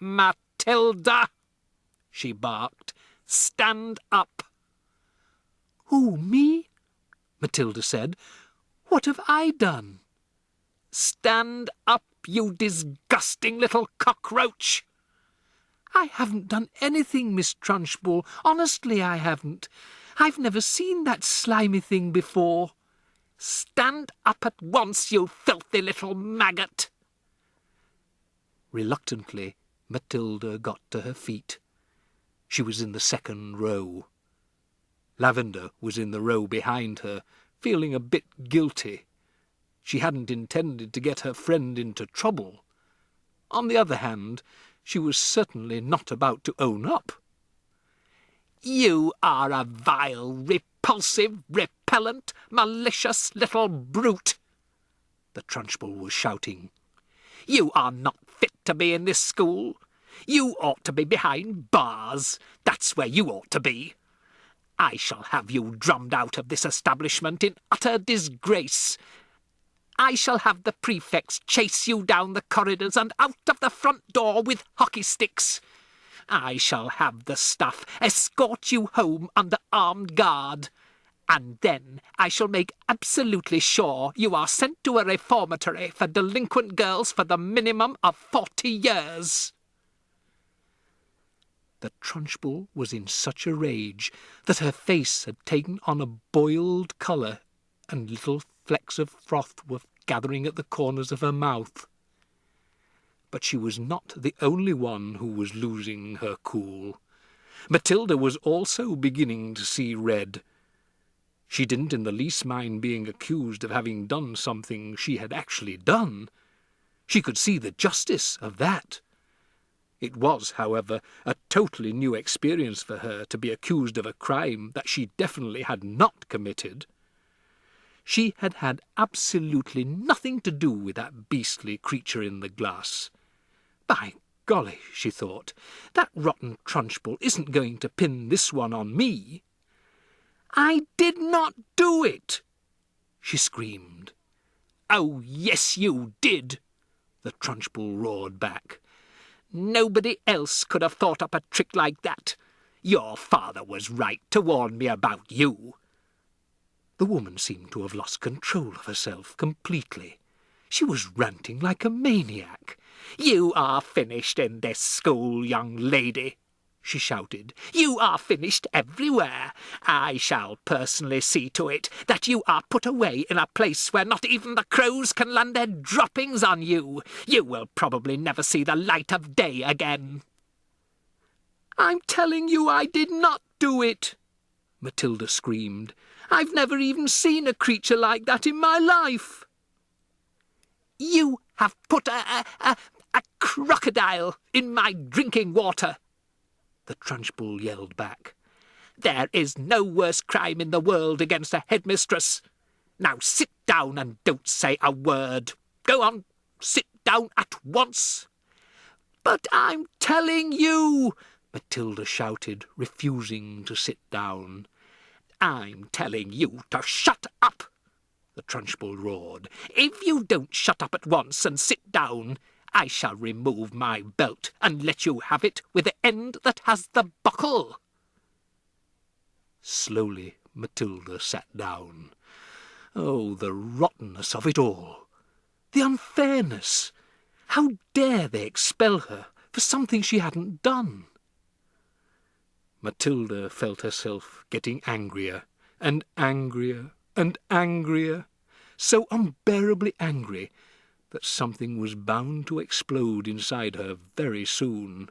Matilda, she barked. Stand up. Who, me? Matilda said. What have I done? Stand up, you disgusting little cockroach. I haven't done anything, Miss Trunchbull. Honestly, I haven't. I've never seen that slimy thing before. Stand up at once, you filthy little maggot. Reluctantly, Matilda got to her feet. She was in the second row. Lavender was in the row behind her, feeling a bit guilty. She hadn't intended to get her friend into trouble. On the other hand, she was certainly not about to own up. You are a vile, repulsive, repellent, malicious little brute, the Trunchbull was shouting. You are not fit to be in this school. You ought to be behind bars. That's where you ought to be. I shall have you drummed out of this establishment in utter disgrace. I shall have the prefects chase you down the corridors and out of the front door with hockey sticks. I shall have the staff escort you home under armed guard. And then I shall make absolutely sure you are sent to a reformatory for delinquent girls for the minimum of 40 years. The Trunchbull was in such a rage that her face had taken on a boiled colour, and little flecks of froth were gathering at the corners of her mouth. But she was not the only one who was losing her cool. Matilda was also beginning to see red. She didn't in the least mind being accused of having done something she had actually done. She could see the justice of that. It was, however, a totally new experience for her to be accused of a crime that she definitely had not committed. She had had absolutely nothing to do with that beastly creature in the glass. By golly, she thought, that rotten Trunchbull isn't going to pin this one on me. I did not do it, she screamed. Oh, yes, you did, the Trunchbull roared back. Nobody else could have thought up a trick like that. Your father was right to warn me about you. The woman seemed to have lost control of herself completely. She was ranting like a maniac. You are finished in this school, young lady, she shouted. You are finished everywhere. I shall personally see to it that you are put away in a place where not even the crows can land their droppings on you. You will probably never see the light of day again. I'm telling you I did not do it, Matilda screamed. I've never even seen a creature like that in my life. You have put a crocodile in my drinking water, the Trunchbull yelled back. There is no worse crime in the world against a headmistress. Now sit down and don't say a word. Go on, sit down at once. But I'm telling you, Matilda shouted, refusing to sit down. I'm telling you to shut up, the Trunchbull roared. If you don't shut up at once and sit down, I shall remove my belt and let you have it with the end that has the buckle. Slowly Matilda sat down. Oh, the rottenness of it all! The unfairness! How dare they expel her for something she hadn't done? Matilda felt herself getting angrier and angrier and angrier, so unbearably angry that something was bound to explode inside her very soon.